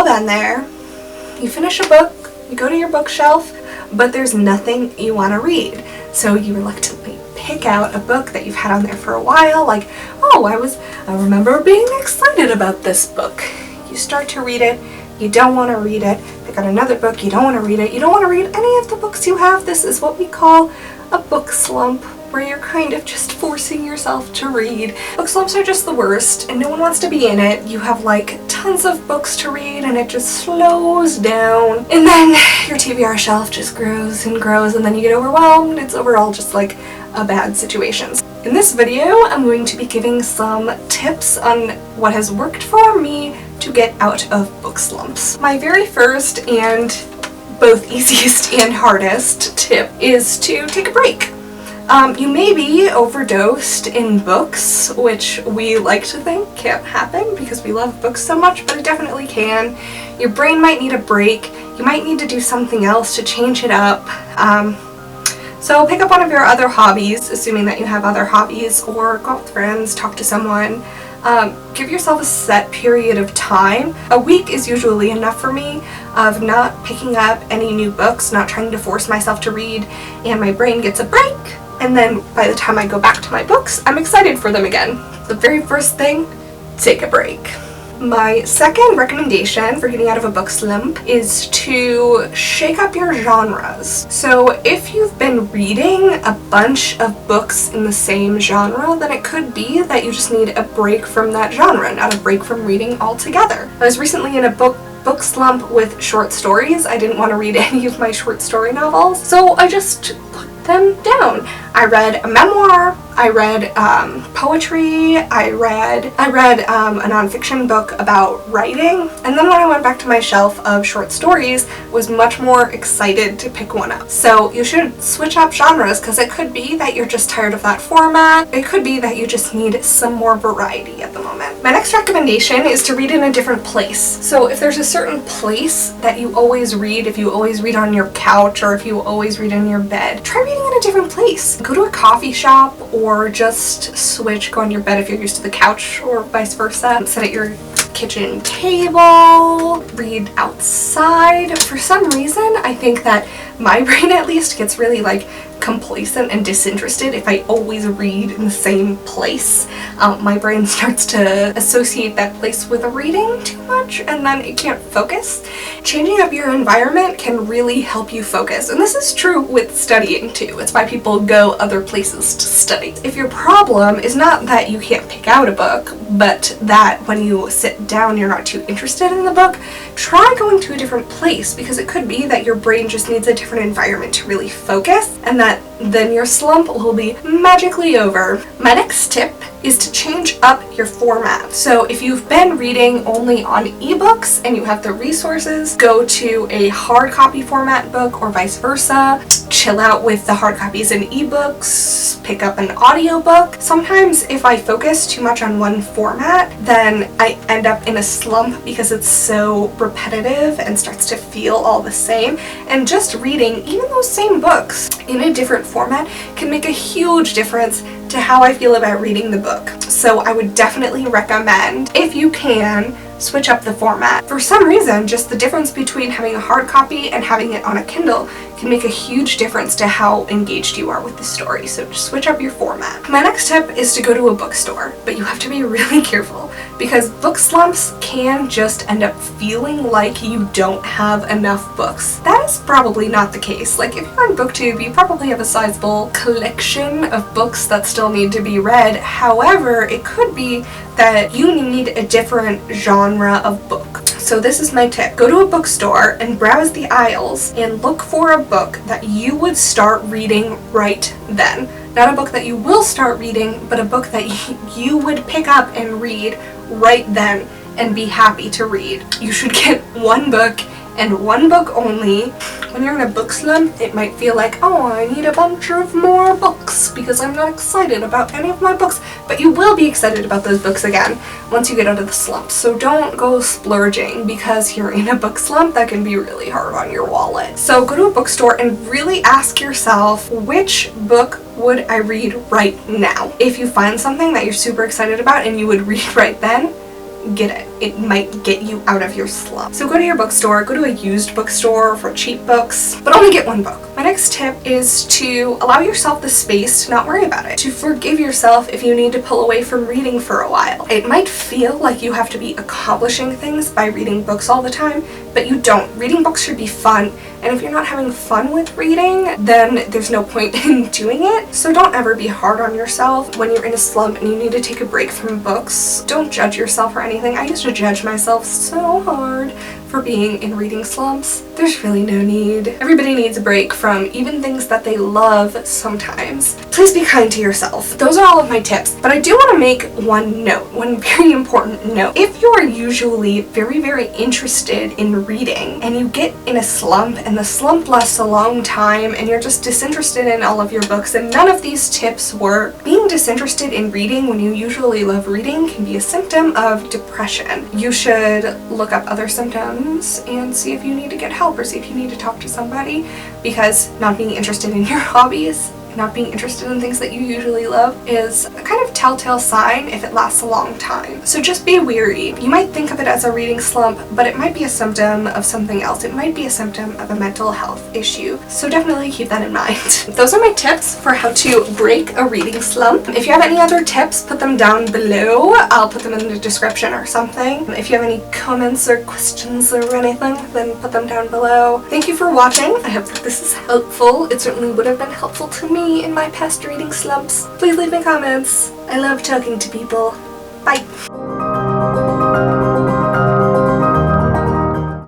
been there. You finish a book, you go to your bookshelf, but there's nothing you want to read. So you reluctantly pick out a book that you've had on there for a while, like, oh, I remember being excited about this book. You start to read it, you don't want to read it, pick out another book, you don't want to read it, you don't want to read any of the books you have. This is what we call a book slump, where you're kind of just forcing yourself to read. Book slumps are just the worst, and no one wants to be in it. You have like tons of books to read, and it just slows down. And then your TBR shelf just grows and grows, and then you get overwhelmed. It's overall just like a bad situation. In this video, I'm going to be giving some tips on what has worked for me to get out of book slumps. My very first and both easiest and hardest tip is to take a break. You may be overdosed in books, which we like to think can't happen because we love books so much, but it definitely can. Your brain might need a break. You might need to do something else to change it up. So pick up one of your other hobbies, assuming that you have other hobbies, or go out with friends, talk to someone. Give yourself a set period of time. A week is usually enough for me of not picking up any new books, not trying to force myself to read, and my brain gets a break. And then by the time I go back to my books, I'm excited for them again. The very first thing, take a break. My second recommendation for getting out of a book slump is to shake up your genres. So if you've been reading a bunch of books in the same genre, then it could be that you just need a break from that genre, not a break from reading altogether. I was recently in a book slump with short stories. I didn't want to read any of my short story novels, so I just put them down. I read a memoir, I read poetry, I read a nonfiction book about writing, and then when I went back to my shelf of short stories, was much more excited to pick one up. So you should switch up genres, because it could be that you're just tired of that format. It could be that you just need some more variety at the moment. My next recommendation is to read in a different place. So if there's a certain place that you always read, if you always read on your couch, or if you always read in your bed, try reading in a different place. Go to a coffee shop, or just switch, go on your bed if you're used to the couch, or vice versa. Sit at your kitchen table, read outside. For some reason, I think that my brain at least gets really like complacent and disinterested if I always read in the same place. My brain starts to associate that place with reading too much, and then it can't focus. Changing up your environment can really help you focus, and this is true with studying too. It's why people go other places to study. If your problem is not that you can't pick out a book, but that when you sit down you're not too interested in the book, try going to a different place, because it could be that your brain just needs a different environment to really focus, and that then your slump will be magically over. My next tip is to change up your format. So if you've been reading only on ebooks and you have the resources, go to a hard copy format book, or vice versa. Chill out with the hard copies and ebooks, pick up an audiobook. Sometimes if I focus too much on one format, then I end up in a slump because it's so repetitive and starts to feel all the same. And just reading even those same books in a different format can make a huge difference to how I feel about reading the book. So I would definitely recommend, if you can, switch up the format. For some reason, just the difference between having a hard copy and having it on a Kindle can make a huge difference to how engaged you are with the story, so just switch up your format. My next tip is to go to a bookstore, but you have to be really careful, because book slumps can just end up feeling like you don't have enough books. That is probably not the case. Like, if you're on BookTube, you probably have a sizable collection of books that still need to be read. However, it could be that you need a different genre of book. So this is my tip. Go to a bookstore and browse the aisles and look for a book that you would start reading right then. Not a book that you will start reading, but a book that you would pick up and read right then and be happy to read. You should get one book and one book only. When you're in a book slump, it might feel like, oh, I need a bunch of more books because I'm not excited about any of my books. But you will be excited about those books again once you get out of the slump. So don't go splurging because you're in a book slump. That can be really hard on your wallet. So go to a bookstore and really ask yourself, which book would I read right now? If you find something that you're super excited about and you would read right then, get it. It might get you out of your slump. So go to your bookstore, go to a used bookstore for cheap books, but only get one book. My next tip is to allow yourself the space to not worry about it, to forgive yourself if you need to pull away from reading for a while. It might feel like you have to be accomplishing things by reading books all the time, but you don't. Reading books should be fun, and if you're not having fun with reading, then there's no point in doing it. So don't ever be hard on yourself when you're in a slump and you need to take a break from books. Don't judge yourself or anything. I used to judge myself so hard for being in reading slumps. There's really no need. Everybody needs a break from even things that they love sometimes. Please be kind to yourself. Those are all of my tips, but I do want to make one note, one very important note. If you are usually very, very interested in reading and you get in a slump and the slump lasts a long time and you're just disinterested in all of your books and none of these tips work, being disinterested in reading when you usually love reading can be a symptom of depression. You should look up other symptoms and see if you need to get help or see if you need to talk to somebody, because not being interested in your hobbies, not being interested in things that you usually love is a kind of telltale sign if it lasts a long time. So just be wary. You might think of it as a reading slump, but it might be a symptom of something else. It might be a symptom of a mental health issue. So definitely keep that in mind. Those are my tips for how to break a reading slump. If you have any other tips, put them down below. I'll put them in the description or something. If you have any comments or questions or anything, then put them down below. Thank you for watching. I hope that this is helpful. It certainly would have been helpful to me in my past reading slumps. Please leave me comments. I love talking to people. Bye.